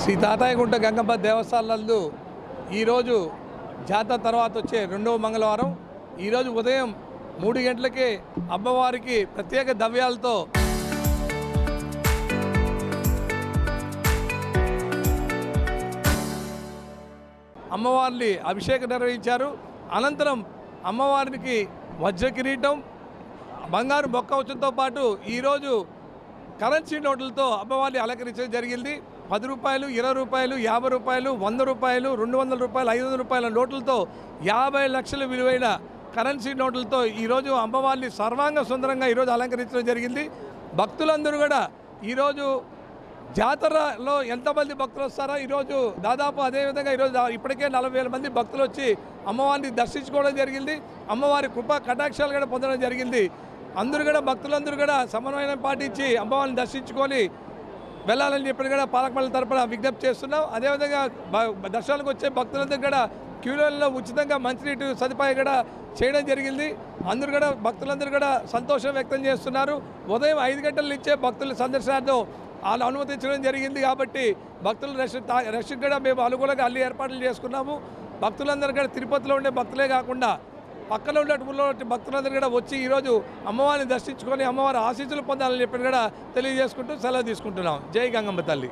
శ్రీ తాతాయగుంట గంగమ్మ దేవస్థానంలో ఈరోజు జాతర తర్వాత వచ్చే రెండవ మంగళవారం ఈరోజు ఉదయం 3 గంటలకే అమ్మవారికి ప్రత్యేక ద్రవ్యాలతో అమ్మవారిని అభిషేకం నిర్వహించారు. అనంతరం అమ్మవారికి వజ్ర కిరీటం, బంగారు బొక్కవచ్చంతో పాటు ఈరోజు కరెన్సీ నోట్లతో అమ్మవారిని అలంకరించడం జరిగింది. 10 రూపాయలు, 20 రూపాయలు, 50 రూపాయలు, 100 రూపాయలు, 200 రూపాయలు, 500 రూపాయల నోట్లతో 50 లక్షల విలువైన కరెన్సీ నోట్లతో ఈరోజు అమ్మవారిని సర్వాంగ సుందరంగా ఈరోజు అలంకరించడం జరిగింది. భక్తులందరూ కూడా ఈరోజు జాతరలో ఎంతమంది భక్తులు వస్తారో ఈరోజు దాదాపు అదేవిధంగా ఈరోజు ఇప్పటికే 40,000 మంది భక్తులు వచ్చి అమ్మవారిని దర్శించుకోవడం జరిగింది. అమ్మవారి కృపా కటాక్షాలు కూడా పొందడం జరిగింది. అందరూ కూడా భక్తులందరూ కూడా సమన్వయం పాటించి అమ్మవారిని దర్శించుకొని వెళ్ళాలని చెప్పి కూడా పాలకమండలి తరపున విజ్ఞప్తి చేస్తున్నాం. అదేవిధంగా దర్శనాలకు వచ్చే భక్తులందరూ కూడా క్యూలలో ఉచితంగా మంచినీటి సదుపాయం కూడా చేయడం జరిగింది. అందరూ కూడా భక్తులందరూ కూడా సంతోషం వ్యక్తం చేస్తున్నారు. ఉదయం 5 గంటల నుంచే భక్తుల సందర్శనార్థం వాళ్ళు అనుమతించడం జరిగింది. కాబట్టి భక్తుల రష్ కూడా మేము అనుకూలంగా అన్ని ఏర్పాట్లు చేసుకున్నాము. భక్తులందరూ కూడా తిరుపతిలో ఉండే భక్తులే కాకుండా పక్కన ఉన్నటువంటి భక్తులందరూ కూడా వచ్చి ఈరోజు అమ్మవారిని దర్శించుకొని అమ్మవారి ఆశీస్సులు పొందాలని చెప్పి కూడా తెలియజేసుకుంటూ సెలవు తీసుకుంటున్నాం. జై గంగమ్మ తల్లి.